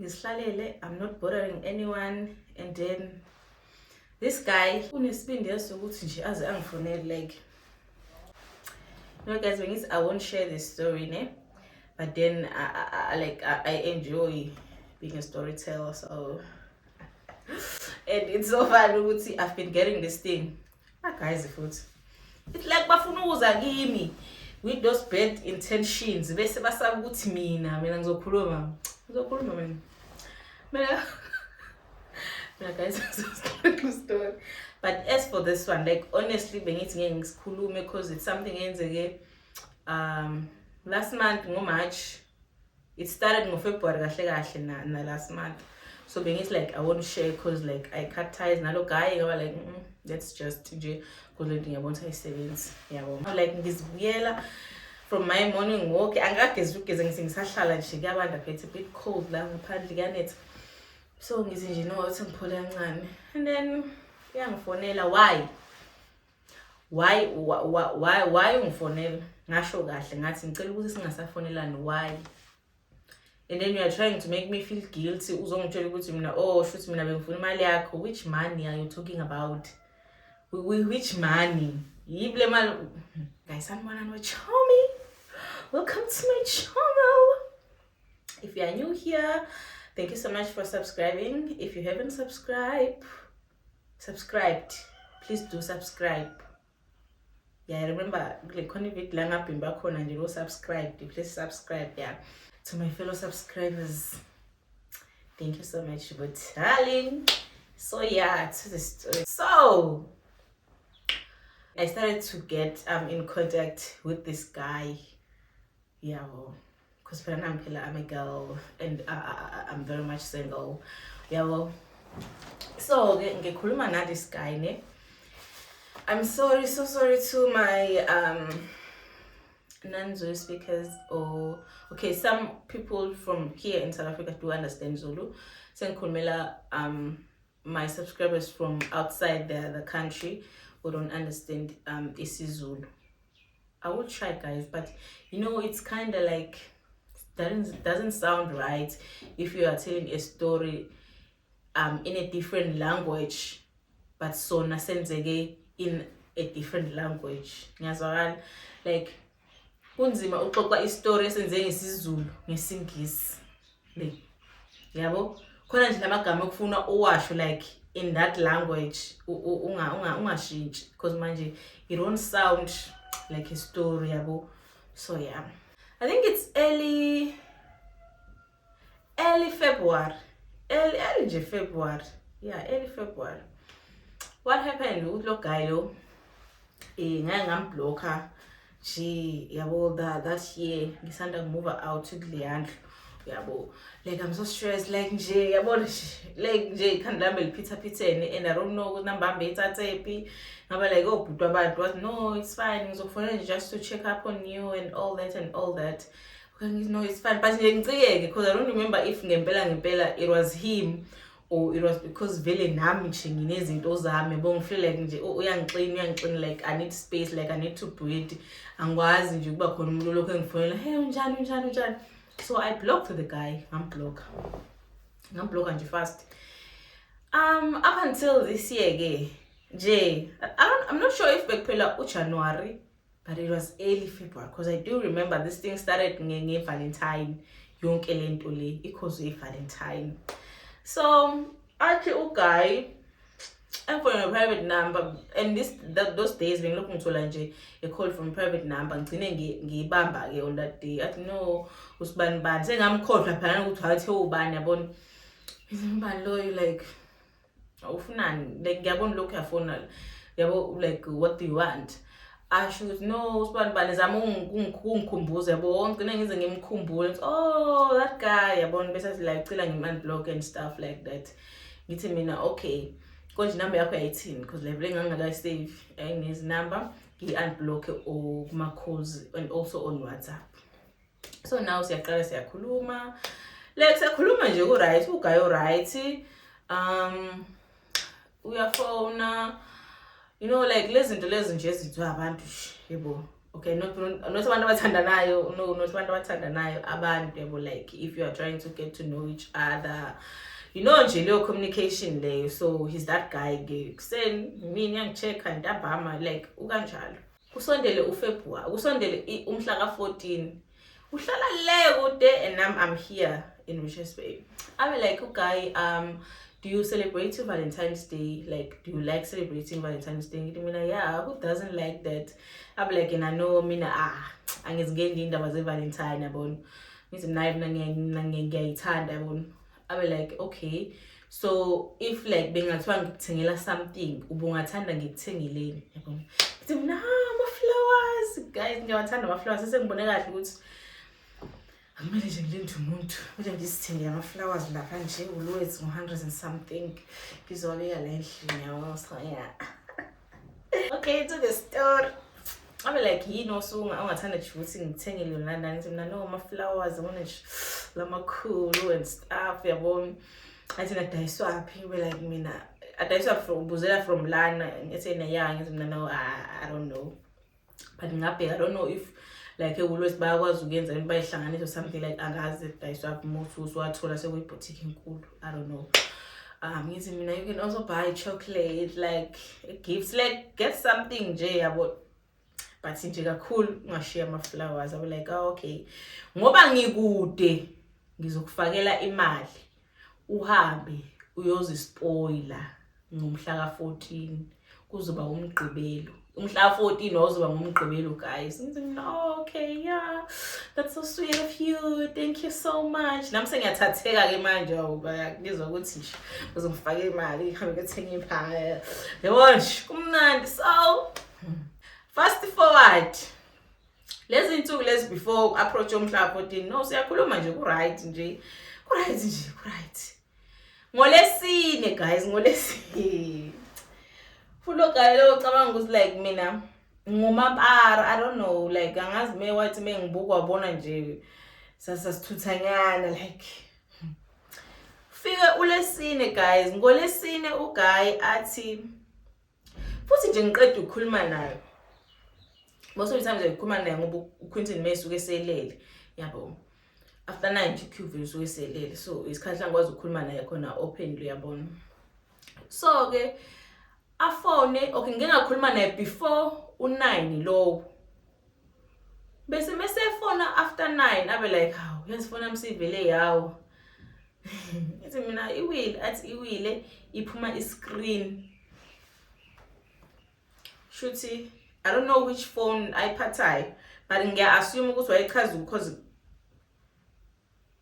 I'm not bothering anyone. And then this guy unesibindi ukuthi nje aze angifonele, like, you know guys, when I won't share this story, ne? But then I enjoy being a storyteller, so and it's so fun. I've been getting this thing. Guys, it's like bafuna ukuza kimi with those bad intentions. Bese basaba ukuthi mina ngizokhuluma mina guys, story. But as for this one, like, honestly, bengithi ngeke ngisikhulume because it's something enzeke last month March. It started in February kahle na last month. So bengithi like I won't share because like I cut ties nalo guy ngoba like let's just nje because lento ngiyabona ayisebenzi yabo. Like ngizibuyela from my morning walk, angagezi ugeze ngisahlala nje kuyabanda phethe a bit cold la ngaphandle kuyanetha. So ngithi nje no uthi ngiphole kancane. And then yangifonela why ungifonela? Ngasho kahle ngathi ngicela ukuthi singasafonelani why. And then you are trying to make me feel guilty. Uzongitshela ukuthi mina shuthi mina bengifuna imali yakho. Which money are you talking about? Which money? Yibule mali. Guys, sanibona noChomi. Welcome to my channel. If you are new here, thank you so much for subscribing. If you haven't subscribed, please do subscribe. Yeah, remember, like, subscribe. Please subscribe. Yeah, to my fellow subscribers, thank you so much for telling. So yeah, to the story. So I started to get in contact with this guy. Yeah, because I'm a girl and I'm very much single. Yeah, well, so ngikhuluma na this guy, ne? I'm so sorry to my non-Zulu speakers, or okay, some people from here in South Africa do understand Zulu. Senkhulumela my subscribers from outside the country who don't understand isiZulu. I will try, guys, but you know it's kind of like doesn't sound right if you are telling a story in a different language, but so nasenzeke in a different language. Ngiyazwakala, like kunzima uxoxa istory esenzeke ngesizulu ngesingisi, like yabo khona nje lamagama okufuna uwasho like in that language ungashintshi because manje it won't sound like a story yabo. So yeah, I think it's early February, early February. Yeah, early February. What happened with lo guy lo ngamblocker nje yabo that year ngisanda move out to Leandro yabo, like I'm so stressed like nje yabo like nje ikhanda lami liphithapithene and I don't know ukuthi number yami ithathephi ngaba like bhutwa abantu wathi no it's fine ngizokufonela just to check up on you and all that. Okay, no it's fine but nje ngicikeke because I don't remember if ngempela it was him or it was because vele nami nje nginezinto zami bongifeel like nje uyangixina like I need space, like I need to breathe. Angwazi nje kuba khona umuntu lokho engifonela hey unjani. So I blocked the guy. ngamblock nje fast. Up until this year again nje I'm not sure if bekuphela uJanuary, but it was early February because I do remember this thing started nge Valentine yonke lento le because of Valentine. So athi uguy for a private number, and those days when looking to nje a call from private number ngicine ngibamba ke on that day athi no usibani sengamkhohlwa phana ukuthi wathi ubani yabona izibani lo like awufunani like ngiyabona lokho yafona yabo like what do you want. I should know usibani zama ungikhumbuza yabo ngicine ngize ngimkhumbule that guy yabona bese like cila ngim-unblock and stuff like that. Ngithi mina okay konje number yakho ayithini because level engangaka save his number ngi-unblock or kuma calls and also on WhatsApp. So now siyaqala siyakhuluma like siyakhuluma nje ku-right uguy right uyafona, you know, like lezi zinto lezi nje ezithiwa abantu yebo Okay, not abantu abathandanayo, no, not abantu abathandanayo, abantu yabo, like if you are trying to get to know each other, you know nje leyo communication leyo. So he's that guy ke kuseni mina ngicheck-a ntambama like ukanjalo. Kusondele uFebruary, kusondele umhla ka-14. Uhlala le kude and I'm here in Richards Bay. I be like, okay, do you celebrate your Valentine's Day? Like, do you like celebrating Valentine's Day? Ngithi mina, yeah, who doesn't like that? I be like, and I know mina angizingeni indaba ze-Valentine yabona. Ngithi mina ngiyayithanda yabona. I be like, okay. So if like bengathiwa ngikuthengela something, ubungathanda ngikuthengeleni yabona. Ngithi mina ama-flowers, guys, ngiyawathanda ama-flowers. Sesengibone kahle ukuthi akumele nje ngilinde umuntu manje ngisithenge ama-flowers lapha nje ulwethu ngo-100 and something ngizobeka la endlini yabo. Yeah. Okay, to the store. I be like, yini ungathanda nje ukuthi ngithengele yona nani? Ngithi mina no, ama-flowers ngone nje lamakhulu and stuff yabona. Athi nadayiswaphi? Be like mina adayiswa ubuzela from lana. Ngithi yeah, ngithi mina no, I don't know, but ngabheka, I don't know if like always bayakwazi ukuyenza into bayihlanganise or something like angazi dayiswa umuntu uswathola sekuyiboutique enkulu. I don't know. Ngithi mina you can also buy chocolate, like gifts, like get something nje yabo, but nje kakhulu ungashiya ama-flowers. I be like, oh, okay, ngoba ngikude ngizokufakela imali uhambe uyozispoila ngomhla ka-14 kuzoba umgqibelo. Umhla 14 ozoba ngumgqibelo, guys. No, okay, yeah, that's so sweet of you, thank you so much. Nami sengiyathatheka ke manje ngizwa ukuthi nje uzongifaka imali ihambe kuthenga iphaya yabona nje kumnandi. So fast forward lezi insuku lezi before approach umhla 14, no, siyakhuluma nje ku-right nje ku-right. Ngolesine, guys, ngolesine fulo guy lo cabanga ukuthi like mina ngumapara, I don't know, like angazi me wathi mengibuka wabona nje sasithuthanyana like fika ulesine, guys. Ngolesine uguy athi futhi nje ngiqeda ukukhuluma nayo. Most of the time ngikhuluma naye ngoba uQuinton May usuke selele yabo. After 9 QV usuke selele, so isikhathi langikwazi ukukhuluma naye khona openly yabona. So ke afone, okay, ngeke ngakhuluma naye before u9 low. Bese mesefona after 9 abe like, hawu yazifona msivele yawo. Ithi mina iwile, athi iwile iphuma iscreen. Shuthi I don't know which phone ayiphathayo, but ngiya assume ukuthi wayichaza because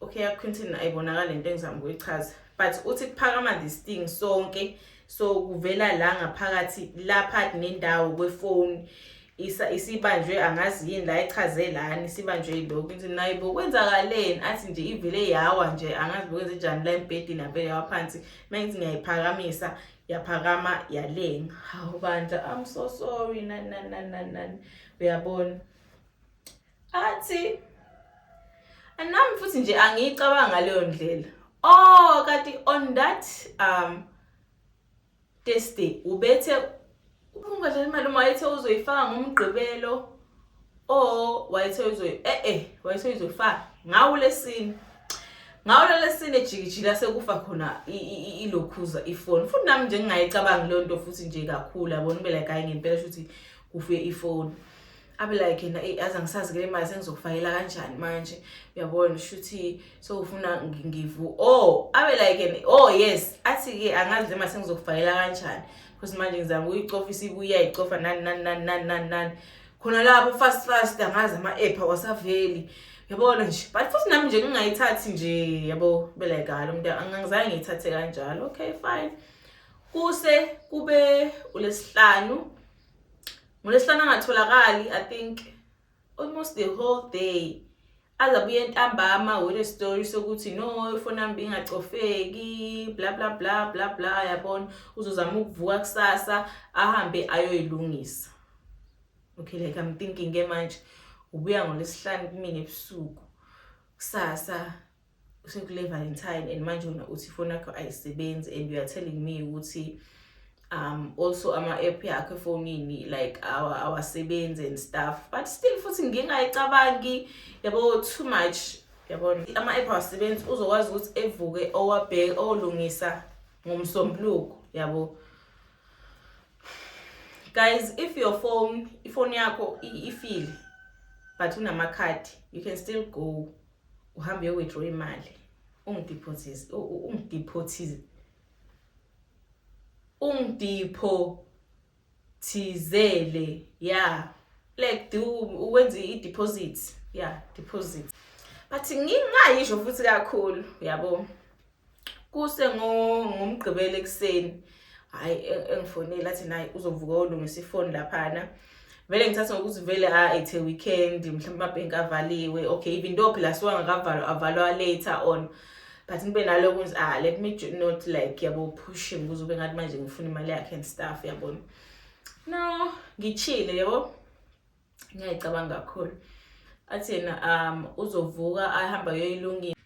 okay, yaQuinton ayibonakala into engizama ukuyichaza, but uthi kuphakama this thing sonke. So kuvela la ngaphakathi lapha nendawo kwefoni isibanjwe angazi yini la ichazelani isibanjwe lokho. Ngithi nayibo kwenzakaleni? Athi nje ivele yawa nje angazi bokwenza njani la embedini avele yawa phansi. Manje ngiyayiphakamisa yaphakama yalenga. Hawu bandla, I'm so sorry nan uyabona. Athi anami futhi nje angiyicabanga leyo ndlela. Oh, kanti on that Thursday ubethe ubungahle imali uma wayethe uzoyifaka ngomgqibelo wayethe wayethe uzoyifaka ngawo lesine ejikijila sekufa khona ilokhuza ifoni. Futhi nami nje ngingayicabanga leyo nto futhi nje kakhulu yabona ube like hayi ngempela ukuthi kufe ifoni. Abe like na aza ngisazi ke imali sengizokufakela kanjani manje uyabona shuthi so ufuna ngivu abe like yes athi ke angazi imali sengizokufakela kanjani because manje ngizama uyicofa isibuya icofa nani khona lapho fast angazi ama-app wasaveli yabona nje. But futhi nami nje ngingayithathi nje yabo be like lo muntu angangizange ngiyithathe kanjalo. Okay, fine. Kuse kube uLesihlanu. Ngolesihlanu angatholakali, I think almost the whole day. Azabuye entambama with a story sokuthi no ifoni yami ingacofeki bla bla bla bla bla yabona. Uzozama ukuvuka kusasa ahambe ayoyilungisa. Okay, like I'm thinking ke manje ubuya ngolesihlanu kumina ebusuku kusasa sekule Valentine and manje una uthi ifoni yakho ayisebenzi and you are telling me ukuthi also ama-app yakho efonini like awasebenzi and stuff, but still futhi ngingayicabangi yabo too much yabona. Ama-app awasebenzi uzokwazi ukuthi evuke owabheke olungisa ngomsombuluko yabo. Guys, if your phone yakho ifile but unamakhadi, you can still go uhambe withdraw imali, ungidepothizele, yeah, like wenze i-deposit, yeah, deposit. But ngingayisho futhi kakhulu yabo, kuse ngomgqibelo ekseni hayi engifonela athi nayi uzovuka ulungisa ifoni laphana, vele ngithatha ngokuthi vele ethe weekend mhlawumbe amabhenki avaliwe, okay, even though phela siwangakavalwa avalwa later on, but ngibe nalo ukuthi let me not like yabo pushing ukuze ube ngathi manje ngifuna imali yakhe and stuff yabona. No, ngichile yabo, ngiyayicabanga kakhulu. Athi yena uzovuka ahamba yoyilungisa.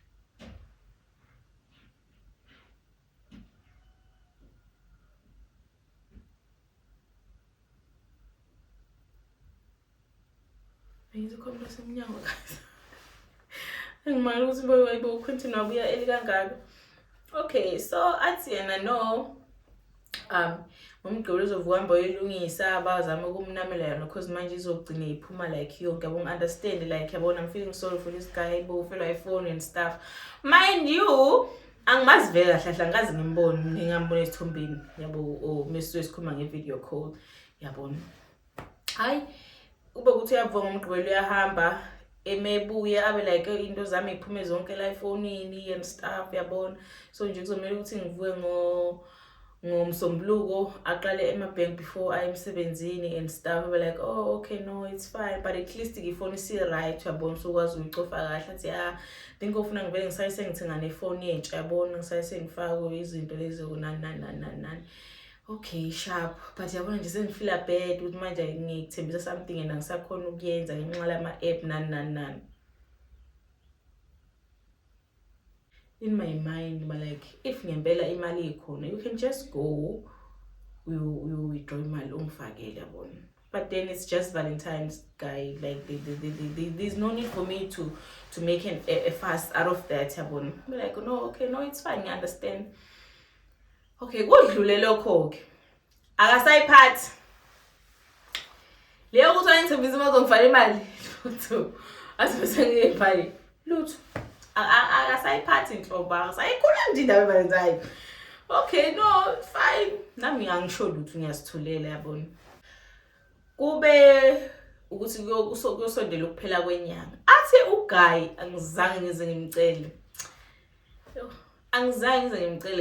Bengizokhomba semnyango guys. Ngimali ukuthi boyibo Quentin wabuya eli kangaka. Okay, so athi yena no, umgqibelo uzovuhamba yoyilungisa bazama ukumnamela yona because manje izogcina iphuma like yonke yabo. Understand like yabona, I'm feeling sorry for this guy bo fela iPhone and stuff. Mind you, angimazi vele kahle ngazi ngimbone, ngingambona esithombeni yabo o mesiwe sikhuluma ngevideo call yabona. Hayi ube kuthi uyavuma umgqibelo uyahamba emebuya abe like into zami iphume zonke la efonini and stuff yabona. So nje kuzomela ukuthi ngivuke ngomsombuluko aqale emabhenki before ayemsebenzini and stuff. Abe like oh okay no it's fine, but at least ifoni si right yabona, so ukwazi uyicofa kahle athi think ofuna ngivele ngisayise ngithenga nefoni entsha yabona, ngisayise ngifake izinto lezi nani. Okay sharp, but yabona nje sengifila bad ukuthi manje ngikuthembisa something and angisakhona ukuyenza ngenxa lama-app nani. In my mind but like if ngempela imali ikhona, you can just go you withdraw imali ungifakele yabona. But then it's just Valentine's guy, like there's no need for me to make a fuss out of that yabona. Be like no okay no it's fine, I understand. Okay, kodlule lokho ke akasayiphathi leyo ukuthi ayithembisa bazongifaka imali lutho, asibese ngiyibhali lutho akasayiphathi inhlobo, akasayikhula nje indaba ebenzayo. Okay no fine, nami ngisho lutho ngiyasithulela yabona. Kube ukuthi kuyosondela ukuphela kwenyanga, athi uGuy angizange ngize ngimcele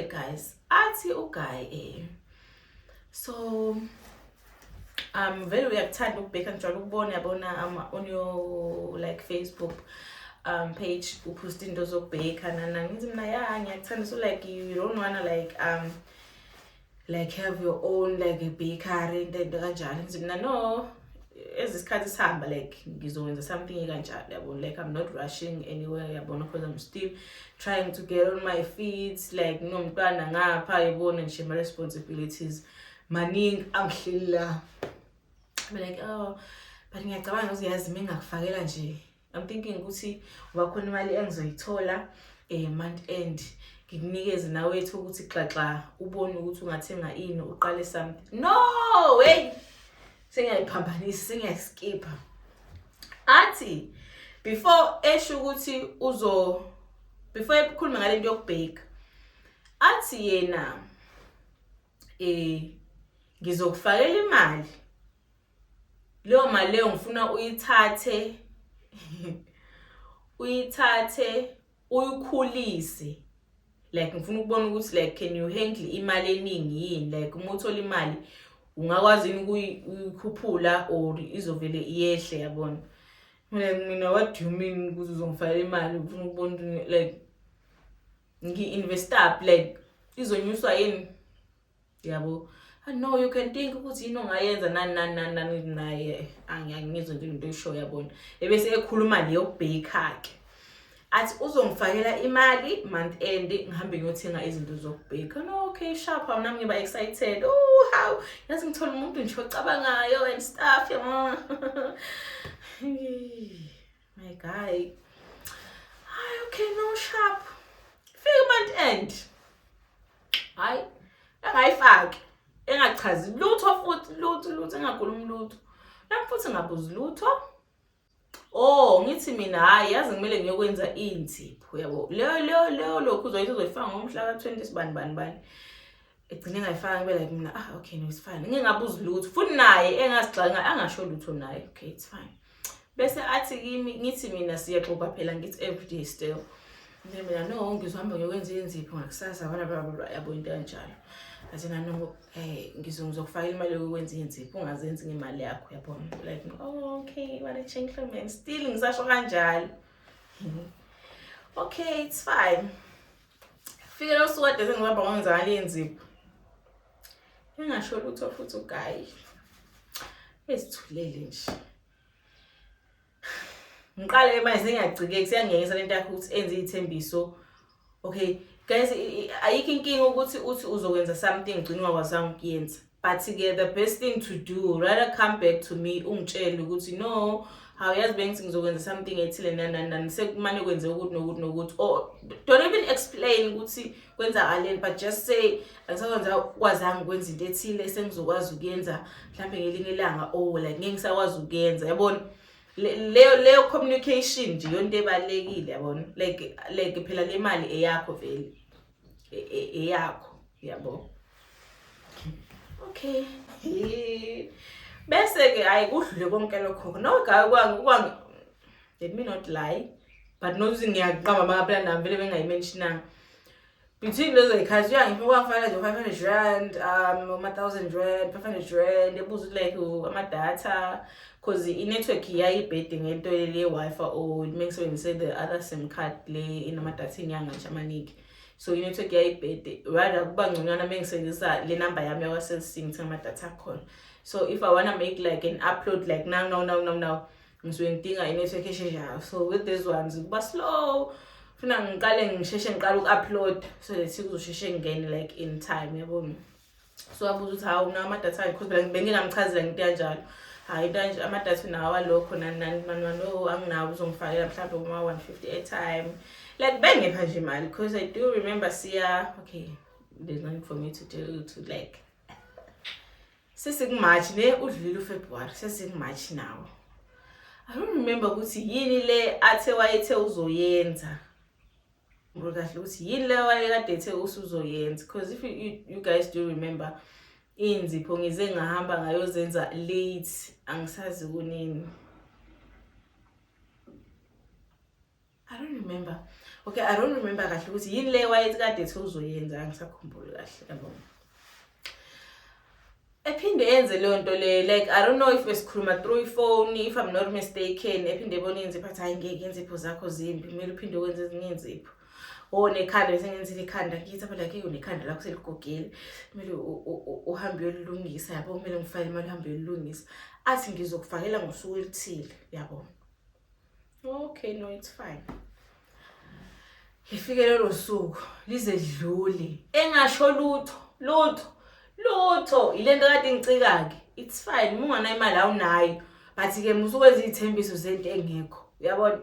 guys, athi uGuy so vele uyakuthanda ukubheka njalo ukubona yabona on your like Facebook page upost into zokubheka nana. Ngithi mina ngiyakuthanda, so like you don't wanna like have your own like a bakery into kanjalo. Ngithi mina no, ezisikhathi sihamba like ngizokwenza something kanjalo yabona, like I'm not rushing anywhere yabona, because I'm still trying to get on my feet, like nomntwana ngapha yabona nje my responsibilities maningi angihleli la. I'm like oh but ngiyacabanga ukuthi yazi mengakufakela nje, I'm thinking ukuthi wakhona imali engizoyithola month end ngikunikeze nawethu ukuthi xaxa ubone ukuthi ungathenga ini uqale something. No way, sengiyayiphambanisa sengiyaskipha. Athi before esho ukuthi before ekhuluma ngalento yokubheka, athi yena ngizokufakela imali, leyo mali leyo ngifuna uyithathe uyikhulise, like ngifuna ukubona ukuthi like can you handle imali eningi yini, like uma uthola imali ungakwazi yini ukuyikhuphula or izovele iyehle yabona. Mina what do you mean ukuthi uzongifakela imali ufuna ukubona like ngi-invest up like izonyuswa yini yabo. No you can think ukuthi yini ongayenza nani naye angiyangizwe nje into esho yabona, ebese ekhuluma le yokubheka ke athi uzongifakela imali month end ngihambe ngiyothenga izinto zokubheka. No, okay, sharp, nami ngiba excited. Oh, how yazi ngithola umuntu nje ocabangayo and stuff yabo. My guy. Okay, no, sharp. Fika month end. Hayi, engayifaki. Engachazi lutho futhi lutho engakhuluma lutho. Nami futhi ngabuzi lutho. Oh, ngithi mina hayi yazi ngimele ngiyokwenza inzipho yabo. Leyo lokhu uzoyifaka ngomhla ka20 sibani. Egcine engayifaka ngibe like mina okay no it's fine. Ngingabuzi lutho. Futhi naye engasigxanga angasho lutho naye. Okay, it's fine. Bese athi kimi ngithi mina siyaxoxa phela ngithi everyday still. Mina no ngizohamba ngiyokwenza inzipho ngakusasa bla yabo into kanjalo. Athi nano ngizokufaka imali yokwenza inzipho ungazenzi ngemali yakho yabona. Like oh okay what a gentleman still ngisasho kanjalo. Okay, it's fine. Fika lo suwade sengihamba ngokwenza ngale inzipho. Engasho lutho futhi ugayi. Esithulele nje. Ngiqale manje sengiyagcike kusiyangengisa lento yakho ukuthi enze izithembiso. Okay guys, ayikho inkinga ukuthi uthi uzokwenza something ugcina ungakwazi ukuyenza. But the best thing to do rather come back to me ungitshele ukuthi no awuyazi bengithi ngizokwenza something ethile nani sekumane kwenze ukuthi or don't even explain ukuthi kwenzakaleni but just say angisakwenza kwazangi ukwenza into ethile sengizokwazi ukuyenza mhlambe ngelinye ilanga like ngeke ngisakwazi ukuyenza yabona. Leyo communication nje yonto ebalekile yabona like phela le mali eyakho vele eyakho yabo. Okay bese ke ayi kudlule konke lokho no guy let me not lie but no ngiyaqamba amaplan nami vele bengayimentionanga between lezo ikhasi uyangipha kwafana nje 500 rand 1000 rand 500 rand ebuza like ama data cause i-network yayibhede ngento le Wi-Fi or mengisebenzise the other SIM card le inama data inyanga nje amaningi. So i-network yayibhede rather kuba ngconywana mengisebenzisa le number yami yakwa-Cell C ngithenga ama data khona. So if I wanna make like an upload like now ngisuke ngidinga i-network esheshayo. So with these ones kuba slow. Funa ngiqale ngiqala uku-upload so that kuzosheshe ngene like in time yabona. So abuza ukuthi hawu na ama data because bengingamchazela ngento kanjalo. Hayi kanje ama data nawa lokho nani no anginawo uzongifakela mhlawumbe uma 150 airtime. Like bengepha nje imali because I do remember siya okay there's nothing for me to do to like sesiku-March ne udlule uFebruary sesiku-March now. I don't remember ukuthi yini le athe wayethe uzoyenza. Ngokahle ukuthi yini le wayekade ethe usuzoyenza because if you guys do remember inzipho ngize ngahamba ngayozenza late angisazi kunini. I don't remember. Okay, I don't remember kahle ukuthi yini le wayekade ethe uzoyenza angisakhumbuli kahle yabona. Ephinde yenze leyo nto le like I don't know if esikhuluma through phone if I'm not mistaken ephinde ebona inzipho athi hayi ngeke inzipho zakho zimbi kumele uphinde ukwenze ezinye inzipho. Nekhanda bese ngenzile ikhanda ngithi phela ke unekhanda lakho seligogile kumele uhambe uyolungisa yabo kumele ngifake imali uhambe uyolungisa athi ngizokufakela ngosuku elithile yabo. Okay no it's fine. Ifike lelo suku lize dlule engasho lutho ilento kade ngicikake. It's fine ungana imali awunayo but ke musukwenza izithembiso zento engekho uyabona.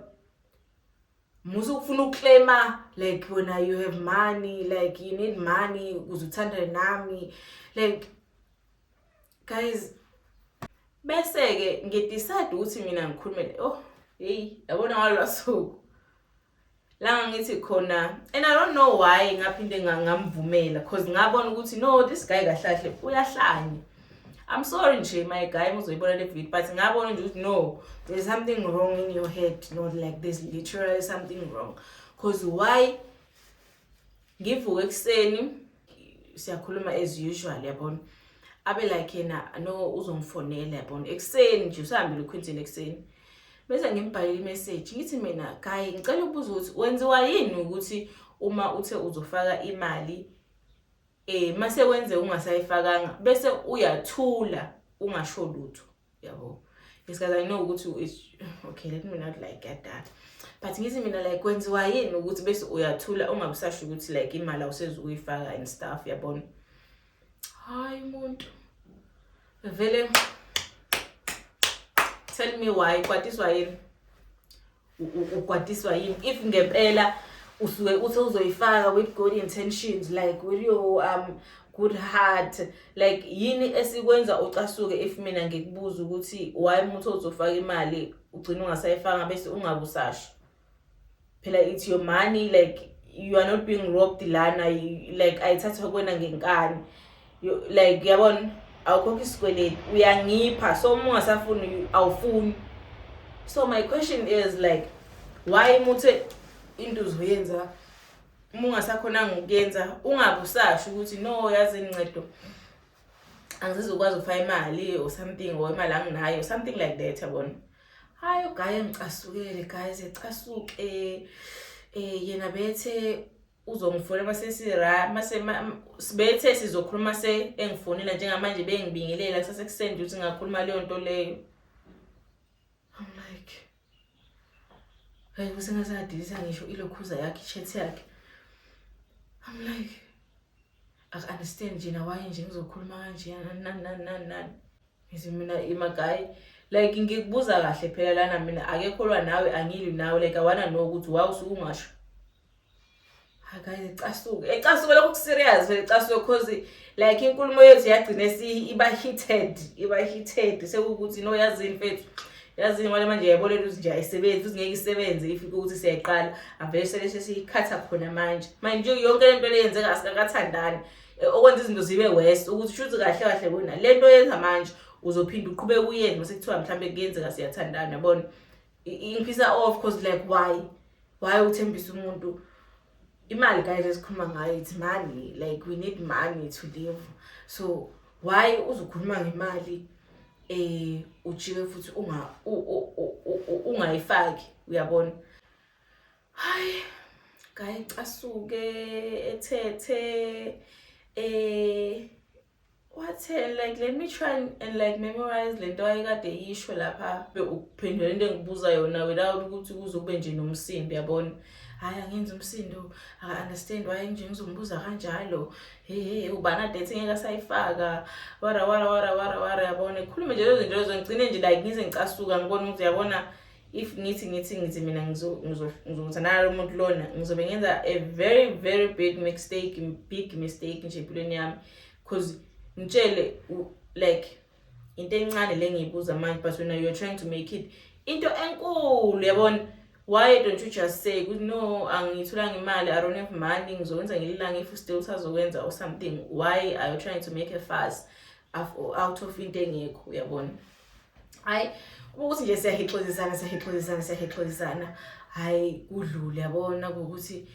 Musukufuna ukuclaima like when you have money like you need money uzuthanda nami like guys bese ke ngidecide ukuthi mina ngikhulume yabona ngalwasuku la ngithi khona and I don't know why ngaphinde ngamvumela because ngabona ukuthi no this guy kahlahle uyahlanya. I'm sorry nje my guy uzoyibona le video but ngabona nje ukuthi no there's something wrong in your head not like there's literally something wrong because why ngivuka ekseni siyakhuluma as usual yabona abe like yena no uzongifonela yabona ekseni nje usahambile uQuinton ekseni bese ngimbhalile imessage ngithi mina guy ngicela ukubuza ukuthi wenziwa yini ukuthi uma uthe uzofaka imali mase wenze ungasayifakanga bese uyathula ungasho lutho yabo. Because I know ukuthi okay let me not like get that but ngithi mina like kwenziwa yini ukuthi bese uyathula ungabusasho ukuthi like imali awusezukuyifaka and stuff yabona. Hayi umuntu vele tell me why kwatiswa yini ukwatiswa yini if ngempela usuke uthi uzoyifaka with good intentions like with your good heart like yini esikwenza ucasuke if mina ngikubuza ukuthi why umuntu uzofaka imali ugcina ungasayifanga bese ungabusasho phela it's your money like you are not being robbed lana like ayithatha kwena ngenkani like yabona awukhokhi isikweleti uyangipha so uma ungasafuni awufuni. So my question is like why muthe into uzoyenza uma ungasakhona ngokuyenza ungabusasho ukuthi no yazi incedo angizizokwazi ukufaka imali or something or imali anginayo something like that yabona. Hayi ugaye ngicasukele guys ecasuke yena bethe uzongifona sibethe sizokhuluma engifonela njengamanje bengibingelela sasekusende ukuthi ngakhuluma leyo nto leyo. I'm like hayi kusengasadilisa ngisho ilokhuza yakhe chat yakhe. I'm like I understand nje na why nje ngizokhuluma kanje nani ngithi mina imagayi like ngikubuza kahle phela lana mina akekholwa nawe angili nawe like awana no ukuthi wawusukungasho. Guys ecasuke lokho serious vele ecasuke cause like inkulumo yethu yagcina iba heated sekukuthi no yazini mfethu yazini wale manje yabolela ukuthi nje ayisebenzi ngeke isebenze ifike ukuthi siyayiqala avele sesiyikhatha khona manje yonke lento leyenzeka asikakathandani okwenza izinto zibe worse ukuthi shuthi kahle bona lento yenza manje uzophinda uqhubeka uyenze mase kuthiwa mhlambe kuyenzeka siyathandana yabona ingifisa off cause like why uthembisa umuntu imali guys esikhuluma ngayo it's money like we need money to live so why uzokhuluma ngemali ujike futhi ungayifaki uyabona. Hayi guys casuke ethethe what like let me try and like memorize lento ayikade yisho lapha ukuphendula into engibuza yona without ukuthi kuzokube nje nomsindo yabona. Hayi angenza umsindo I understand why nje ngizombuza kanjalo ubana date ngeke asayifaka wara yabona khulume nje lezo zinto ngigcine nje like ngize ngicasuka ngibona ukuthi yabona if ngithi mina ngizothana lo muntu lona ngizobe ngenza a very big mistake nje empilweni yami because ngitshele like into encane lengiyibuza manje but when you're trying to make it into enkulu yabona. Why don't you just say no angithula imali I don't have money ngizokwenza ngelilanga if still usazokwenza or something. Why are you trying to make a fuss out of into engekho uyabona. Hayi ukuthi nje siyahexozisana hayi kudlule yabona ukuthi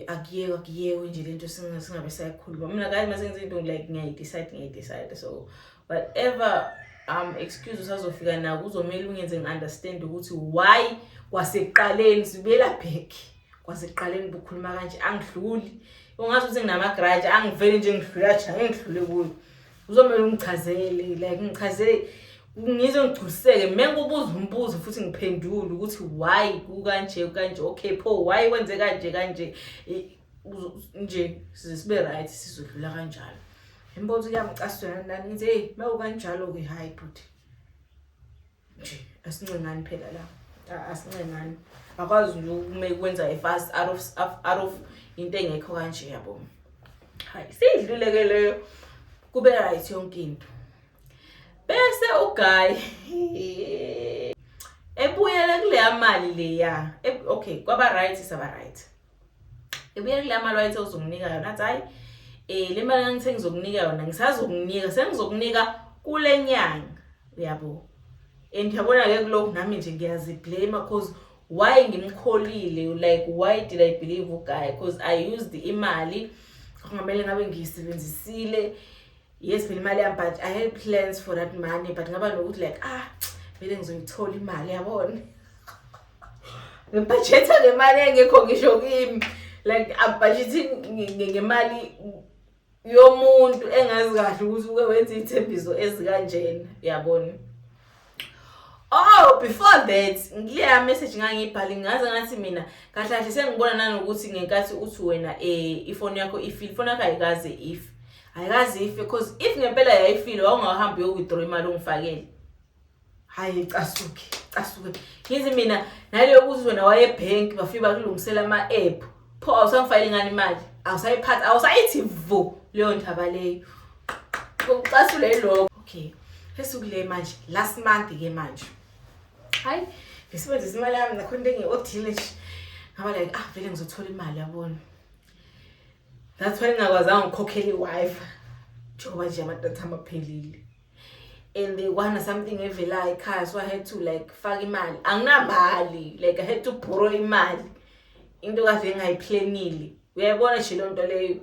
akuyeke nje lento singabe sayikhuluma mina guys mase ngenza into like ngiyidecide so whatever excuse usazofika naku uzomela ungenze ngiunderstand ukuthi why kwaseqaleni sibela back kwaseqaleni bukhuluma kanje angidluli ungathi ukuthi nginama grudge angiveli nje ngidlula ngidlule kuyo uzomela ungichazele like ngichazele ngizongigculiseke mengubuza umbuzo futhi ngiphendule ukuthi why kukanje okay pho why wenze kanje nje sibe right sizodlula kanjalo. Imbozo yamcaswana nani ngithi hey mawukanjalo ke hayi but nje asincengani phela la asincengani akwazi nje ukwenza fast out of into engekho kanje yabo. Hayi sidluleke leyo kube right yonke into bese uguy ebuyele kule mali leya okay kwaba right saba right ebuyele kule mali wayethe uzonginika yona hayi le mali ngithe ngizokunika yona ngisazokunika sengizokunika kule nyanga uyabo and yabona ke kuloko nami nje ngiyaziblame because why ngimkholile like why did I believe uguy because I used imali ngamele ngabe ngiyisebenzisile yes phela imali yami but I had plans for that money but ngaba nokuthi like vele ngizoyithola imali yabona ngibudgetha ngemali engekho ngisho kimi like budgeting ngemali yomuntu engazi kahle ukuthi uke wenza izithembiso ezikanjena yabona. Oh, before that, ngileya message ngangibhali ngaze ngathi mina kahle kahle sengibona nanokuthi ngenkathi uthi wena ifoni yakho ifile, ifoni yakho ayikaze if. Ayikaze if because if ngempela yayifile wawungahambi uyowithdraw imali ongifakele. Hayi casuke. Ngithi mina naleyo ukuthi wena waye bank bafika bakulungisela ama-app. Pho awusangifayile ngani imali? Awusayiphatha, awusayithi vu leyo ndaba leyo. Ngicasule lokho. Okay. Esukule manje last month ke manje. Hayi, ngisebenzisa imali yami nakhona ngi-odile nje. Ngaba like vele ngizothola imali yabona. That's why ngingakwazanga ukukhokhela i-Wi-Fi. Njengoba nje amadatha amaphelile. And they want something evela ekhaya, so I had to like faka imali. Anginamali, like I had to borrow imali. Into kade ngayiplanile. Uyayibona nje le nto leyo.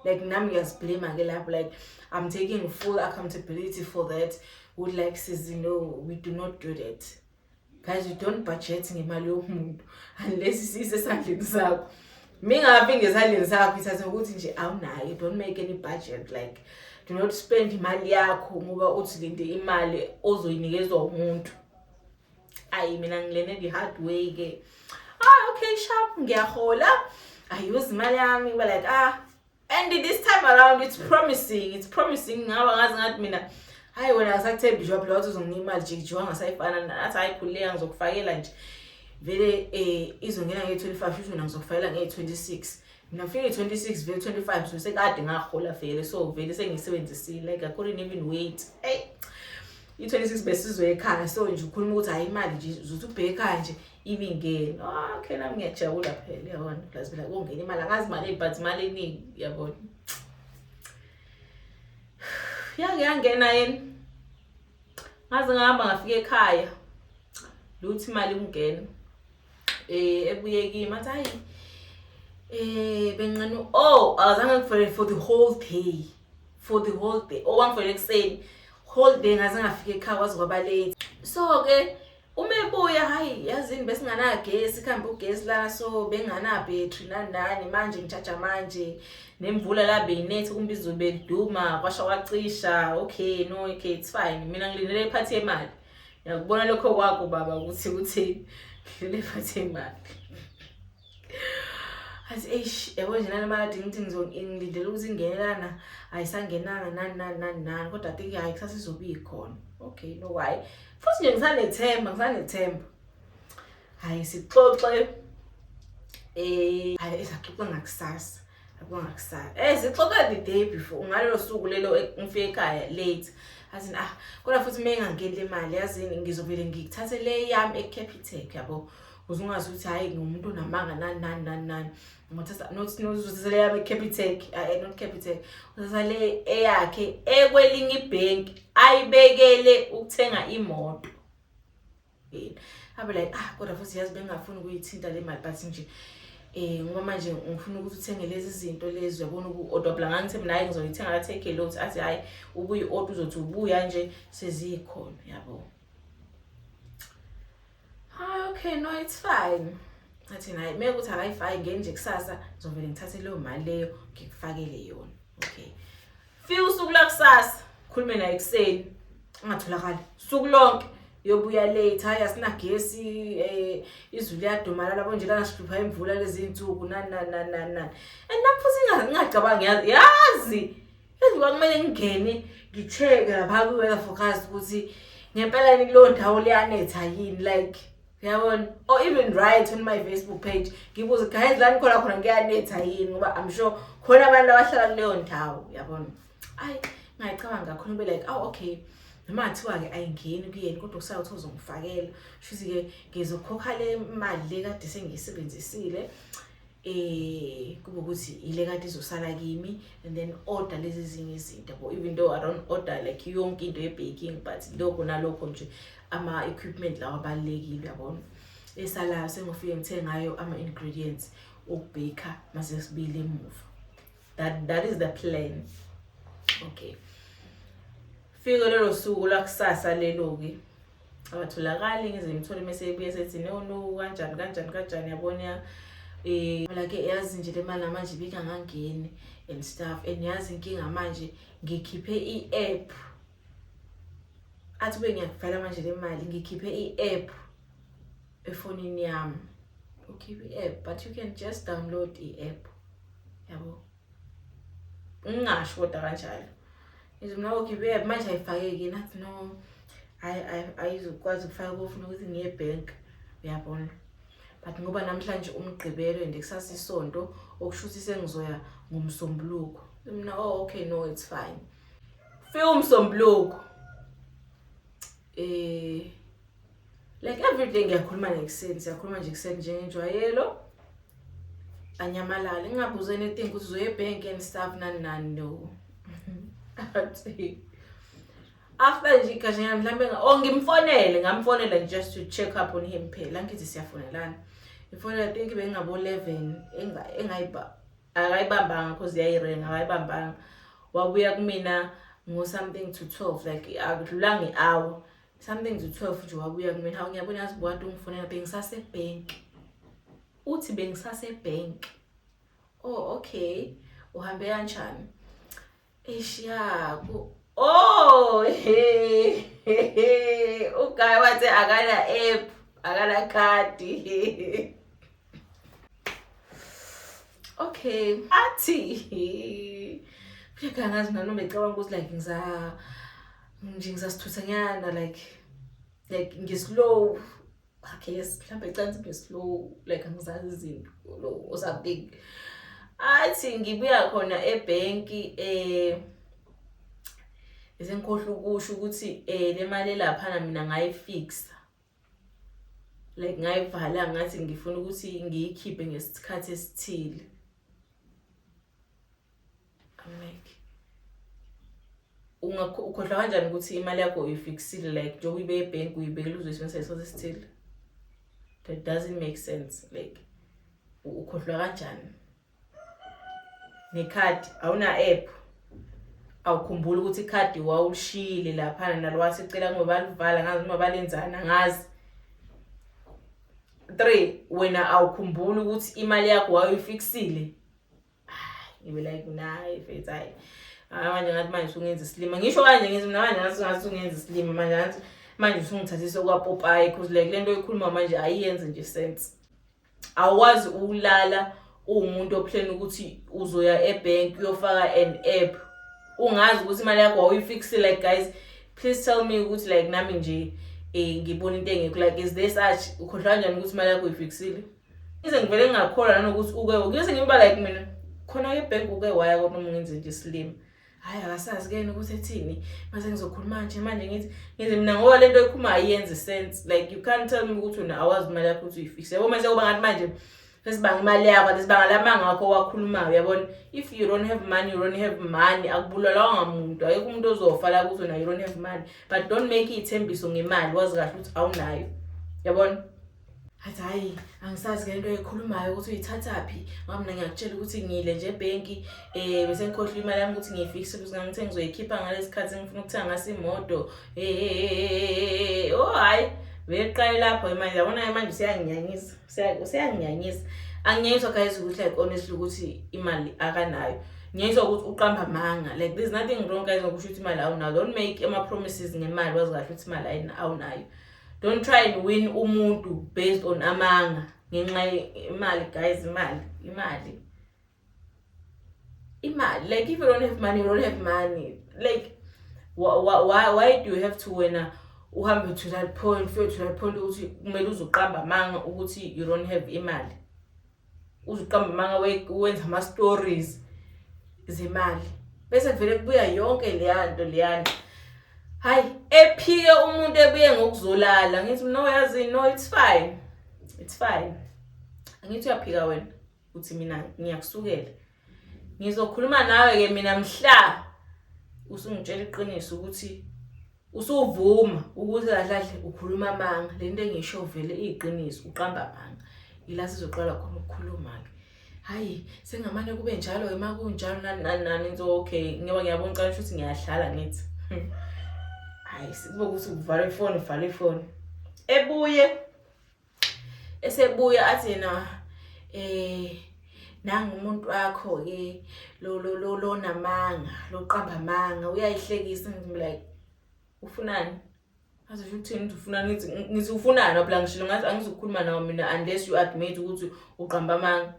Like nami ngiyazblame ke lapho, like I'm taking full accountability for that. Would like says, we do not do that. Guys, you don't budget ngemali yomuntu unless isise esandleni sakho. Mingabi ngesandleni sakho ithathe ukuthi nje awunayo. Don't make any budget, like do not spend imali yakho ngoba uthi linde imali ozoyinikezwa umuntu. Ayi mina ngilene the hard way ke. Okay, sharp ngiyahola. I use imali yami but like and this time around it's promising ngaba ngazi ngathi mina hayi wena asakuthembi job lo uzonginika imali jikijiwa ngasayifana nathi ayikhuleka ngizokufakela nje vele izongena nge25 futhi mina ngizokufakela nge26 mina ngifike nge26 vele 25 so sekade ngahola vele so vele sengisebenzisile like I couldn't even wait i26 besizo ekhaya so nje ukhuluma ukuthi hayi imali nje uzothi ubheka ekhaya nje ibingene okay nami ngiyajabula phela yabona plus phela kungena imali angazi imali but imali eningi yabona yangena yini ngaze ngihamba ngafika ekhaya luthi imali ungena ebuye kimi athi hayi benqane azange ngifole for the whole day wangifole ekuseni whole day ngaze ngafika ekhaya kwaze kwaba late so ke uma ebuya hayi yazini besinganagesi ikhambe ugesi la so bengana battery nani manje ngichaja manje nemvula la beyinethi kumbizo beduma kwasha kwacisha okay it's fine mina ngilindele iphathi yemali yakubona lokho kwakho baba ukuthi uthini ngilindele iphathi yemali athi yabo nje nalemali ngithi ngilindele ukuthi ingenelana ayisangenanga nani kodwa athi hayi kusasa izobe ikhona okay no why futhi nje ngisanethemba hayi sixoxe hayi isaxoxa ngakusasa sixoxa the day before ngalelo suku lelo ngifike ekhaya late athi kodwa futhi mengangeni le mali yazini ngizovele ngikuthathe le yami eCapitec yabo uzungazi ukuthi hayi ngumuntu onamanga nani ngothatha not yami eCapitec not Capitec uthatha le eyakhe ekwelinye ibank ayibekele ukuthenga imoto abe like kodwa futhi yazi bengafuni ukuyithinta le mali but nje ngoba manje ngifuna ukuthi uthenge lezi zinto lezi uyabona odwa ngangithi mina hayi ngizoyithenga la take a lot athi hayi ubuye order uzothi ubuya nje sezikhona yabo okay no it's fine athi nayi mekuthi akayifaki ngenje kusasa ngizovele ngithathe leyo mali leyo ngikufakele yona okay fika usuku la kusasa khulume naye ekseni ungatholakala usuku lonke yobuya late hayi asinagesi izulu liyaduma labo nje lana sihlupha imvula lezi insuku nani and nafuthi ngingacabanga yazi kwakumele ngingene ngitheke lapha ku weather forecast ukuthi ngempela ni kulo ndawo liyanetha yini like yabona or even write on my Facebook page ngibuza guys la nikhona khona ngiyanetha yini ngoba I'm sure khona abantu abahlala kuleyo ndawo yabona ngayicabanga kakhulu be like okay noma kuthiwa ke ayingeni kuyeni kodwa kusawuthi uzongifakela shuthi ke ngizokhokha le mali le kade sengiyisebenzisile kube ukuthi ile kade izosala kimi and then order lezi zinye izinto yabo even though I don't order like yonke into ye-baking but lokho nalokho nje ama equipment lawa abalekile yabona esalayo sengifike ngithe ngayo ama ingredients okubaka mase sibile emuva that is the plan okay fika lelo suku la kusasa lelo ke abatholakali ngize ngithole mase ebuye sethi no kanjani yabona like yazi nje le mali manje bika ngangeni and stuff and yazi inkinga manje ngikhiphe i-app athi bengiyakuvala manje le mali ngikhiphe i-app efonini yami. Ukhiphe i-app but you can just download i-app. Yabo. Ngingasho kodwa kanjalo. Ngithi mina ukhiphe i-app manje ayifakeki nathi no ayizukwazi ukufaka ufuna ukuthi ngiye bank. Uyabona? But ngoba namhlanje umgqibelo and kusasa isonto okusho ukuthi sengizoya ngomsombuluko. Mina okay no it's fine. Fika umsombuluko. Like everything ngiyakhuluma ngekuseni, siyakhuluma nje kuseni njengenjwayelo. Anyamalala ngingabuza anything ukuthi uzoye ebank and stuff nani no. After nje kahle mhlambe ngimfonele ngamfonela just to check up on him phela ngithi siyafonelana. Ifonela I think bengabo 11 akayibambanga because yayirenga akayibambanga. Wabuya kumina ngo something to 12 like akudlulanga i-hour something to 12 nje wabuya kumina. Hawu ngiyabona yazi bwati ungifonela bengisase bank. Uthi bengisase bank. Oh okay. Uhambe kanjani? Eshiya oh uguy wathi akala app akala card. Okay athi phela ngazi mina noma ecabanga ukuthi like ngizasithuthanyana like ngislow. Okay yes mhlambe ecantsi ngislow like angizazi izinto or something. Athi ngibuya khona ebanki esenkhohla ukusho ukuthi le mali lapha mina ngayifixa. Like ngayivala ngathi ngifuna ukuthi ngiyikhiphe ngesikhathi esithile. I'm like ukhohlwa kanjani ukuthi imali yakho uyifixile like nje uyibe ebank uyibekela uzoyisebenzisa isikhathi esithile? That doesn't make sense. Like ukhohlwa kanjani? Necard awuna app awukhumbula ukuthi icard wawulishile lapha nalwathi icela ngoba balivala ngazi uma balenzana ngazi. 3 wena awukhumbula ukuthi imali yakho wayifixile. Ngibe like nayi mfethu hayi manje ngathi manje usungenza isilima ngisho kanje ngithi mina manje ngathi ungenza isilima manje usungithathisa kwa Popeye because like lento oyikhuluma manje ayiyenze nje sense. Awazi ukulala umuntu oplan ukuthi uzoya ebank uyofaka an app ungazi ukuthi imali yakho wawuyifixile. Like guys please tell me ukuthi like nami nje ngibona into engekho like is there such ukhohlwa kanjani ukuthi imali yakho uyifixile? Ize ngivele ngingakholwa nanokuthi uke ngiyose ngiba like mina khona ebank uke waya kodwa ngenze nje slim. Hayi akasazi kena ukuthi ethini mase ngizokhuluma manje ngithi mina ngoba lento ekhuluma ayenze sense. Like you can't tell me ukuthi una awazi imali yakho ukuthi uyifixile. Yabo manje kuba ngathi manje lesibanga imali yakho lesibanga lamanga akho wakhulumayo uyabona. If you don't have money you don't have money akubulalwa ngamuntu ayikho umuntu ozofala ukuthi una you don't have money but don't make ithembiso ngemali wazi kahle ukuthi awunayo uyabona. Hathi hayi angisazi ngento ekhulumayo ukuthi uyithathaphi ngoba mina ngiyakutshela ukuthi ngile nje ebanki bese ngikhohlwa imali yami ukuthi ngiyifixe ukuthi ngithe ngizoyikhipha ngalesikhathi ngifuna ukuthenga ngase imoto. Oh hayi beqale lapho manje yabona manje usiyanginyanyisa anginyanyiswa guys ukuthi like honestly ukuthi imali akanayo. Ngiyizwa ukuthi uqamba amanga like there's nothing wrong guys ngokusho ukuthi imali awunayo. Don't make ama promises ngemali wazi kahle ukuthi imali awunayo. Don't try and win umuntu based on amanga ngenxa imali guys. Imali like if you don't have money you don't have money. Like why do you have to wena uhambe to that point ukuthi kumele uzoqamba amanga ukuthi you don't have imali? Uzoqamba amanga wenza ama stories zemali bese kuvele kubuya yonke leyana. Hayi ephike umuntu ebuye ngokuzolala ngithi no yazi no it's fine. Angithi uyaphika wena uthi mina ngiyakusukela ngizokhuluma nawe ke mina mhla usungitshela iqiniso ukuthi usuvuma ukuthi kahle ukhuluma amanga. Lento engisho vele iqiniso uqamba amanga ila sizoqala khona ukukhuluma ke. Hayi sengamane kube njalo ema kunjalo nani nto okay ngoba ngiyabona qala ukuthi ngiyahlala ngithi hayi sikuba ukuthi uvala ifoni esebuya athi na nanga umuntu wakho ke lo namanga lo qamba amanga uyayihlekisa. Ngithi like ufunani? Azisho ukuthini ufuna ngithi ufunani phela ngishilo ngathi angizukukhuluma nawe mina unless you admit ukuthi uqamba amanga.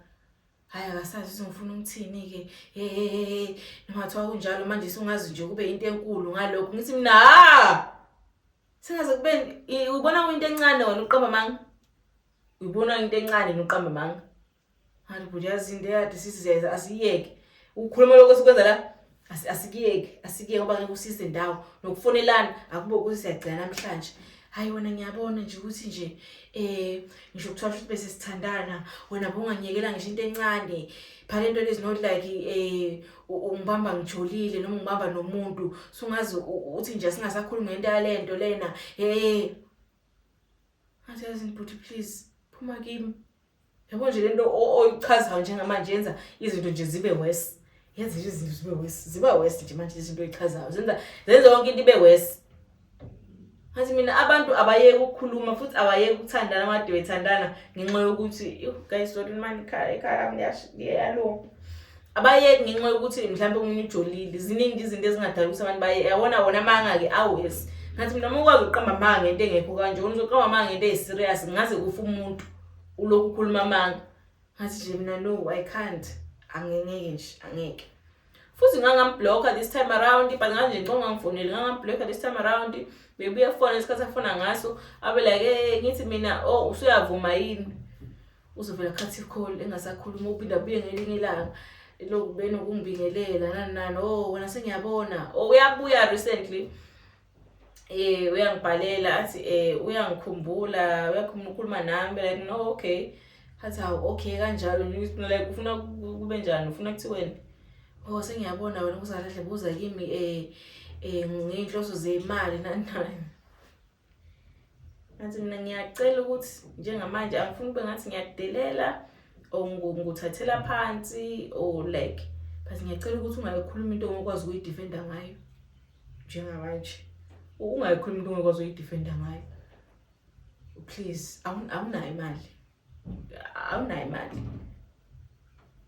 Hayi akasazi ngifuna ukuthini ke noma kuthiwa kunjalo manje sungazi nje kube into enkulu ngalokho ngithi mina singaze kube ubona into encane wena uqamba amanga. Uyibona into encane noqamba amanga. Hayi but yazi into yade sithi asiyeke ukukhuluma lokho sikwenza la asikiyeke ngoba ngeke usise indawo nokufonelana akube ukuthi siyagcina namhlanje. Hayi wena ngiyabona nje ukuthi nje ngisho kuthiwa futhi bese sithandana wena bonganyekela ngisho into encane phalento is not like ungibamba ngijolile noma ungibamba nomuntu sungazi uthi nje singasakhulumi ngento yalento lena athi yazi but please phuma kimi. Yabo nje lento oyichazayo njengamanje yenza izinto nje zibe worse. Yenza izinto zibe worse. Ziba worse nje manje izinto oyichazayo. Zenza yonke into ibe worse. Hathi mina abantu abayeke ukukhuluma futhi abayeke ukuthandana amade bethandana ngenxa yokuthi guys sorry man ekhaya ngiyalo. Abayeke ngenxa yokuthi mhlawumbe umuntu ujolile. Ziningi izinto ezingadala ukuthi abantu baye yabona wona manga ke awesi. Ngathi mina uma ukwazi uqamba amanga ngento engekho kanje uzoqamba amanga ngento eziserious ngaze kufa umuntu ulokhu ukhuluma amanga. Ngathi nje mina no I can't. Angeke nje angeke. Futhi ngangamblocker this time around but nganje ngiconga ngifonele ngangamblocker this time around bebuya phone isikhathi afona ngaso abe like ngithi mina usuyavuma yini uzovela khathi call engasakhuluma uphinda buye ngelinye ilanga lokhu benokungibingelela nani wena sengiyabona uyabuya recently uyangibhalela athi uyangikhumbula uyakhuluma nami like no okay hathi okay kanjalo like ufuna kube njani ufuna kuthiweni sengiyabona wena kuzalahle buza kimi ngeinhloso zemali nani. Ngathi mina ngiyacela ukuthi njengamanje angifuni kube ngathi ngiyadelela nguthathela phansi like but ngiyacela ukuthi ungayikhuluma into ongakwazi ukuyidefenda ngayo njengamanje. Ungayikhuluma into ongakwazi ukuyidefenda ngayo. Please awunayo imali.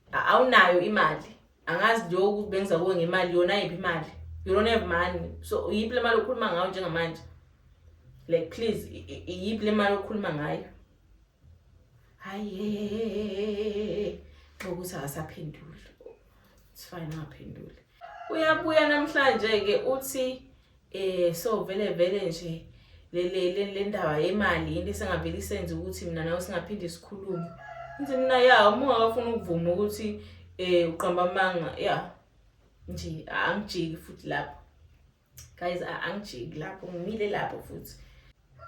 Awunayo imali. Angazi nje ukuthi bengiza kuwe ngemali yona ayiphi imali. You don't have money. So yiphi le mali okhuluma ngayo njengamanje? Like please yiphi le mali okhuluma ngayo? Hayi ukuthi akasaphenduli. It's fine ngaphenduli. Uyabuya namhlanje ke uthi so vele nje le ndaba yemali into esengavela isenze ukuthi mina nawe singaphinde sikhulume. Ngithi mina uma ungafuna ukuvuma ukuthi uqamba amanga nje angijiki futhi lapho. Guys angijiki lapho ngimile lapho futhi.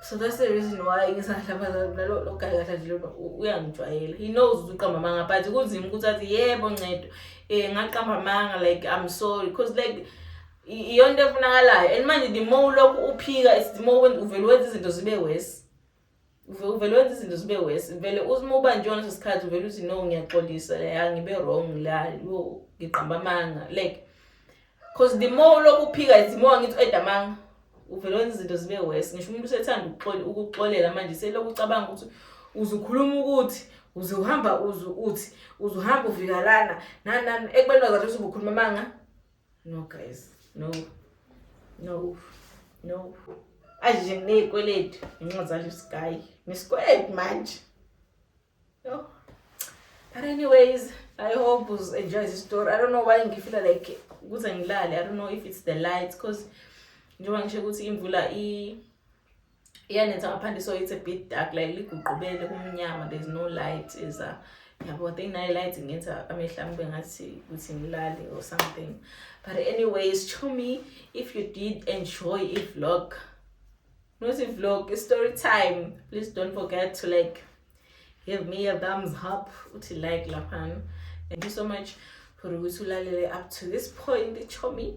So that's the reason why ngisahlaphaza lo guy kahle nje uyangijwayela. He knows ukuthi uqamba amanga but kunzima ukuthi athi yebo Ncedo ngaqamba amanga like I'm sorry because like iyonto efunakalayo and manje the more lokhu uphika it's the more uvela wenza izinto zibe worse. Uvela wenza izinto zibe worse. Vele uzima ubanjona sesikhathi uvela uthi no ngiyaxolisa la ngibe wrong la ngiqamba amanga like because the more lokhu uphika it's the more ngithi edamanga uvela wenza izinto zibe worse. Ngisho umuntu usethanda ukuxolela manje selokhu ucabanga ukuthi uzukhuluma ukuthi uzuhamba uthi uzuhamba uvika lana nani ekubeni wazathi usubukhuluma amanga. No guys no aje nginezikweletu ngincazala isky ngisikweletu manje no. But anyways I hope you enjoy this story. I don't know why ngifila like kuze ngilale. I don't know if it's the lights because njengoba ngisho ukuthi imvula iyanetha ngaphandle so it's a bit dark like liguqubele kumnyama there's no light yabo I think night light ngenza amehla ngibe ngathi ukuthi ngilale or something. But anyways show me if you did enjoy a vlog. Not a vlog, a story time. Please don't forget to like give me a thumbs up uthi like laphan. Thank you so much for ukuthi ulalele up to this point. Show me